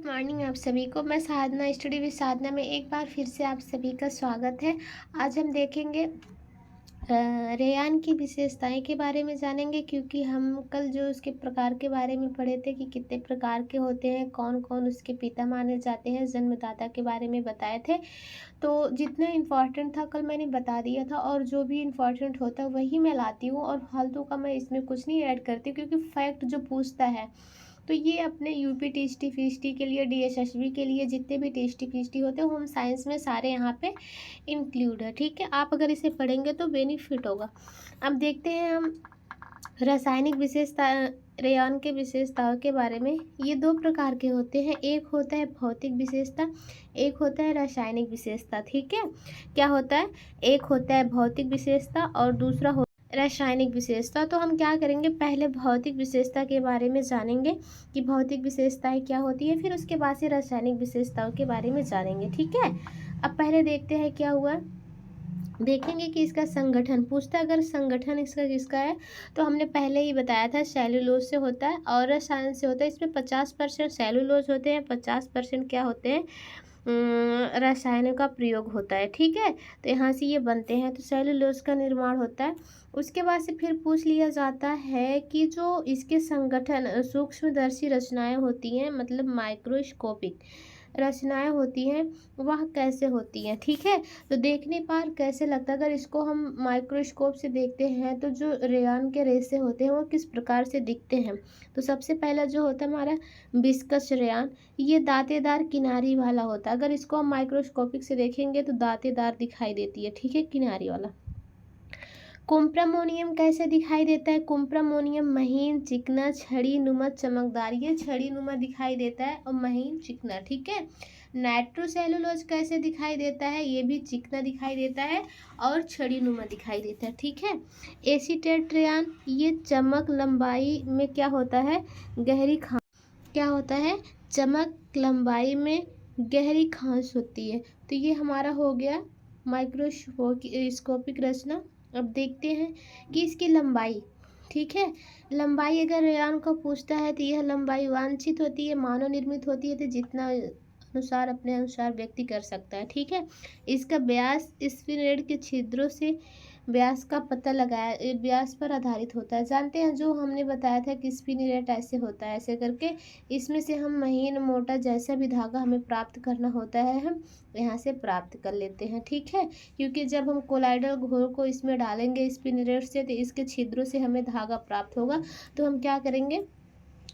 Morning आप सभी को। मैं साधना स्टडी विद साधना में एक बार फिर से आप सभी का स्वागत है। आज हम देखेंगे रेयान की विशेषताएं के बारे में जानेंगे, क्योंकि हम कल जो उसके प्रकार के बारे में पढ़े थे कि कितने प्रकार के होते हैं, कौन कौन उसके पिता माने जाते हैं, जन्मदाता के बारे में बताए थे। तो जितना इम्पोर्टेंट था कल मैंने बता दिया था, और जो भी इम्पोर्टेंट होता है वही मैं लाती हूँ, और फालतू का मैं इसमें कुछ नहीं ऐड करती, क्योंकि फैक्ट जो पूछता है तो ये अपने यूपी टीएसटी फीसटी के लिए, डीएसएसबी के लिए, जितने भी टीएसटी फीसटी होते हैं होम साइंस में सारे यहाँ पे इंक्लूड है। ठीक है, आप अगर इसे पढ़ेंगे तो बेनिफिट होगा। अब देखते हैं हम रासायनिक विशेषता, रेयॉन के विशेषताओं के बारे में। ये दो प्रकार के होते हैं, एक होता है भौतिक विशेषता, एक होता है रासायनिक विशेषता। ठीक है, क्या होता है, एक होता है भौतिक विशेषता और दूसरा रासायनिक विशेषता। तो हम क्या करेंगे, पहले भौतिक विशेषता के बारे में जानेंगे कि भौतिक विशेषताएं क्या होती है, फिर उसके बाद से रासायनिक विशेषताओं के बारे में जानेंगे। ठीक है, अब पहले देखते हैं क्या हुआ। देखेंगे कि इसका संगठन पूछता है, अगर संगठन इसका किसका है तो हमने पहले ही बताया था सेलुलोज से होता है और रसायन से होता है। इसमें 50% सेलुलोज होते हैं, 50% क्या होते हैं, रसायनों का प्रयोग होता है। ठीक है, तो यहाँ से ये बनते हैं, तो सेलुलोज का निर्माण होता है। उसके बाद से फिर पूछ लिया जाता है कि जो इसके संगठन सूक्ष्मदर्शी रचनाएं होती हैं, मतलब माइक्रोस्कोपिक रचनाएं होती हैं, वह कैसे होती हैं। ठीक है, तो देखने पर कैसे लगता है, अगर इसको हम माइक्रोस्कोप से देखते हैं तो जो रेयॉन के रेशे होते हैं वो किस प्रकार से दिखते हैं। तो सबसे पहला जो होता है हमारा विस्कस रेयॉन, ये दांतेदार किनारी वाला होता है। अगर इसको हम माइक्रोस्कोपिक से देखेंगे तो दांतेदार दिखाई देती है। ठीक है, किनारी वाला। कुम्प्रामोनियम कैसे दिखाई देता है, कुम्प्रामोनियम महीन, चिकना, छड़ी नुमा, चमकदार। ये छड़ी नुमा दिखाई देता है और महीन, चिकना। ठीक है, नाइट्रोसेलुलोज कैसे दिखाई देता है, ये भी चिकना दिखाई देता है और छड़ी नुमा दिखाई देता है। ठीक है, एसीटेट रेयॉन, ये चमक लंबाई में क्या होता है, गहरी खां क्या होता है, चमक लंबाई में गहरी खांस होती है। तो ये हमारा हो गया माइक्रोस्कोपिक रचना। अब देखते हैं कि इसकी लंबाई। ठीक है, लंबाई अगर रेयॉन को पूछता है तो यह लंबाई वांछित होती है, मानव निर्मित होती है, तो जितना अनुसार अपने अनुसार व्यक्ति कर सकता है। ठीक है, इसका व्यास स्फीनेड के छिद्रों से व्यास का पता लगाया, व्यास पर आधारित होता है। जानते हैं जो हमने बताया था कि स्पिनिरेट ऐसे होता है, ऐसे करके इसमें से हम महीन मोटा जैसा भी धागा हमें प्राप्त करना होता है हम यहाँ से प्राप्त कर लेते हैं। ठीक है, क्योंकि जब हम कोलाइडल घोल को इसमें डालेंगे स्पिनिरेट से तो इसके छिद्रों से हमें धागा प्राप्त होगा। तो हम क्या करेंगे,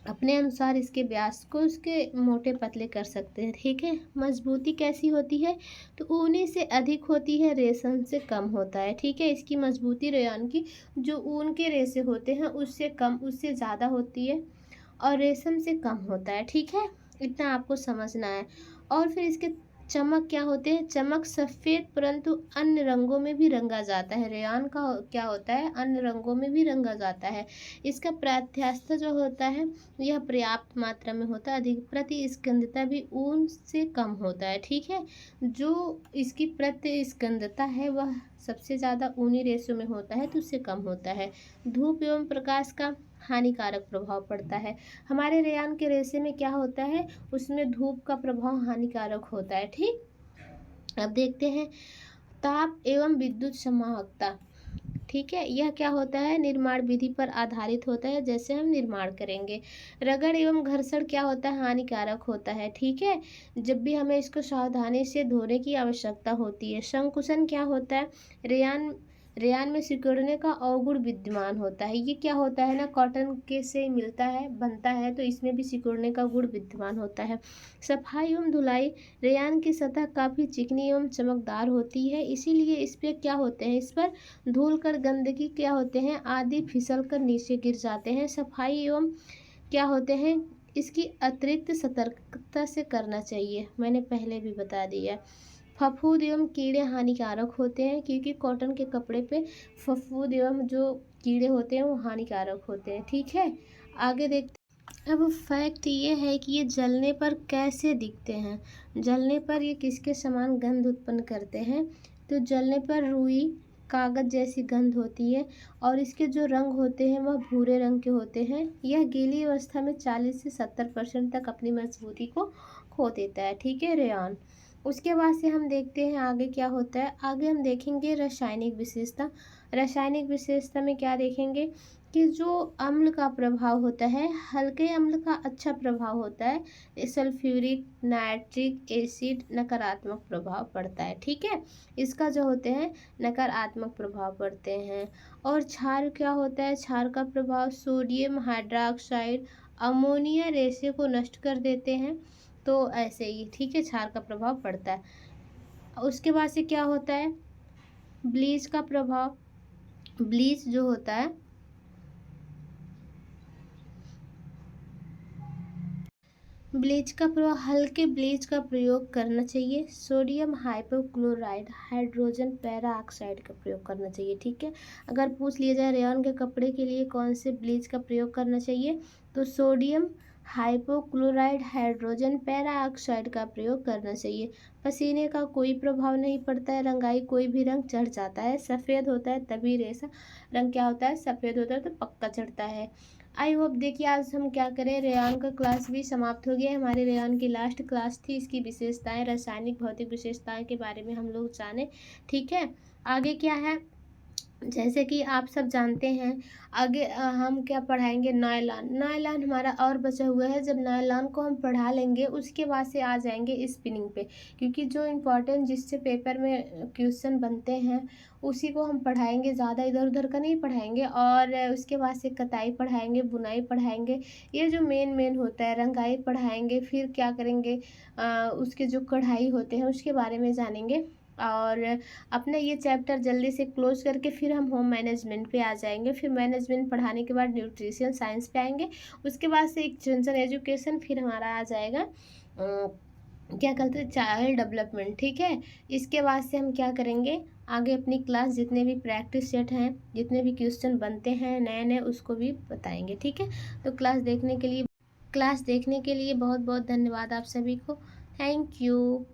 अपने अनुसार इसके व्यास को उसके मोटे पतले कर सकते हैं। ठीक है, मजबूती कैसी होती है, तो ऊनी से अधिक होती है, रेशम से कम होता है। ठीक है, इसकी मजबूती रेयॉन की जो ऊन के रेशे होते हैं उससे कम, उससे ज़्यादा होती है और रेशम से कम होता है। ठीक है, इतना आपको समझना है। और फिर इसके चमक क्या होते हैं, चमक सफ़ेद परंतु अन्य रंगों में भी रंगा जाता है। रेयॉन का क्या होता है, अन्य रंगों में भी रंगा जाता है। इसका प्राथ्यास्थ जो होता है यह पर्याप्त मात्रा में होता है, अधिक प्रतिस्कंदता भी ऊन से कम होता है। ठीक है, जो इसकी प्रतिस्कंदता है वह सबसे ज़्यादा ऊनी रेशों में होता है, तो उससे कम होता है। धूप एवं प्रकाश का हानिकारक प्रभाव पड़ता है। हमारे रेयॉन के रेशे में क्या होता है, उसमें धूप का प्रभाव हानिकारक होता है। ठीक, अब देखते हैं ताप एवं विद्युत संवाहकता। ठीक है, यह क्या होता है, निर्माण विधि पर आधारित होता है, जैसे हम निर्माण करेंगे। रगड़ एवं घर्षण क्या होता है, हानिकारक होता है। ठीक है, जब भी हमें इसको सावधानी से धोने की आवश्यकता होती है। संकुचन क्या होता है, रेयान में सिकुड़ने का अवगुण विद्यमान होता है। ये क्या होता है ना, कॉटन के से मिलता है, बनता है, तो इसमें भी सिकुड़ने का गुण विद्यमान होता है। सफाई एवं धुलाई, रेयान की सतह काफ़ी चिकनी एवं चमकदार होती है, इसीलिए इस पर क्या होते हैं, इस पर धूल कर गंदगी क्या होते हैं आदि फिसल कर नीचे गिर जाते हैं। सफाई एवं क्या होते हैं, इसकी अतिरिक्त सतर्कता से करना चाहिए, मैंने पहले भी बता दिया। फफूंद एवं कीड़े हानिकारक होते हैं, क्योंकि कॉटन के कपड़े पे फफूंद एवं जो कीड़े होते हैं वो हानिकारक होते हैं। ठीक है, आगे देखते। अब फैक्ट ये है कि ये जलने पर कैसे दिखते हैं, जलने पर ये किसके समान गंध उत्पन्न करते हैं, तो जलने पर रुई, कागज़ जैसी गंध होती है और इसके जो रंग होते हैं वह भूरे रंग के होते हैं। यह गीली अवस्था में 40 से 70% तक अपनी मजबूती को खो देता है, ठीक है रेयॉन। उसके बाद से हम देखते हैं आगे क्या होता है। आगे हम देखेंगे रासायनिक विशेषता। रासायनिक विशेषता में क्या देखेंगे कि जो अम्ल का प्रभाव होता है, हल्के अम्ल का अच्छा प्रभाव होता है। सल्फ्यूरिक, नाइट्रिक एसिड नकारात्मक प्रभाव पड़ता है, ठीक है। इसका जो होते हैं नकारात्मक प्रभाव पड़ते हैं। और क्षार क्या होता है, क्षार का प्रभाव सोडियम हाइड्रोक्साइड अमोनिया रेशे को नष्ट कर देते हैं। तो ऐसे ही, ठीक है, क्षार का प्रभाव पड़ता है। उसके बाद से क्या होता है, ब्लीच का प्रभाव। ब्लीच जो होता है, ब्लीच का प्रयोग, हल्के ब्लीच का प्रयोग करना चाहिए। Sodium hypochlorite hydrogen peroxide का प्रयोग करना चाहिए, ठीक है। अगर पूछ लिया जाए रेयॉन के कपड़े के लिए कौन से ब्लीच का प्रयोग करना चाहिए, तो sodium hypochlorite hydrogen peroxide का प्रयोग करना चाहिए। पसीने का कोई प्रभाव नहीं पड़ता है, रंगाई कोई भी रंग चढ़ जाता है। सफ़ेद होता है तभी रेशा रंग क्या होता है, सफ़ेद होता है तो पक्का चढ़ता है। आई होप देखिए आज हम क्या करें, रेयॉन का क्लास भी समाप्त हो गया है। हमारे रेयॉन की लास्ट क्लास थी, इसकी विशेषताएं, रासायनिक भौतिक विशेषताएं के बारे में हम लोग जाने, ठीक है। आगे क्या है, जैसे कि आप सब जानते हैं आगे हम क्या पढ़ाएंगे, नायलॉन। नायलॉन हमारा और बचा हुआ है। जब नायलॉन को हम पढ़ा लेंगे उसके बाद से आ जाएंगे स्पिनिंग पे, क्योंकि जो इम्पोर्टेंट जिससे पेपर में क्वेश्चन बनते हैं उसी को हम पढ़ाएंगे, ज़्यादा इधर उधर का नहीं पढ़ाएंगे। और उसके बाद से कताई पढ़ाएंगे, बुनाई पढ़ाएंगे, ये जो मेन होता है, रंगाई पढ़ाएंगे। फिर क्या करेंगे, उसके जो कढ़ाई होते हैं उसके बारे में जानेंगे। और अपना ये चैप्टर जल्दी से क्लोज करके फिर हम होम मैनेजमेंट पे आ जाएंगे। फिर मैनेजमेंट पढ़ाने के बाद न्यूट्रिशन साइंस पे आएंगे। उसके बाद से एक्सटेंशन एजुकेशन, फिर हमारा आ जाएगा क्या कहते हैं, चाइल्ड डेवलपमेंट, ठीक है। इसके बाद से हम क्या करेंगे, आगे अपनी क्लास जितने भी प्रैक्टिस सेट हैं, जितने भी क्वेश्चन बनते हैं नए नए, उसको भी बताएंगे, ठीक है। तो क्लास देखने के लिए बहुत बहुत धन्यवाद आप सभी को। Thank you.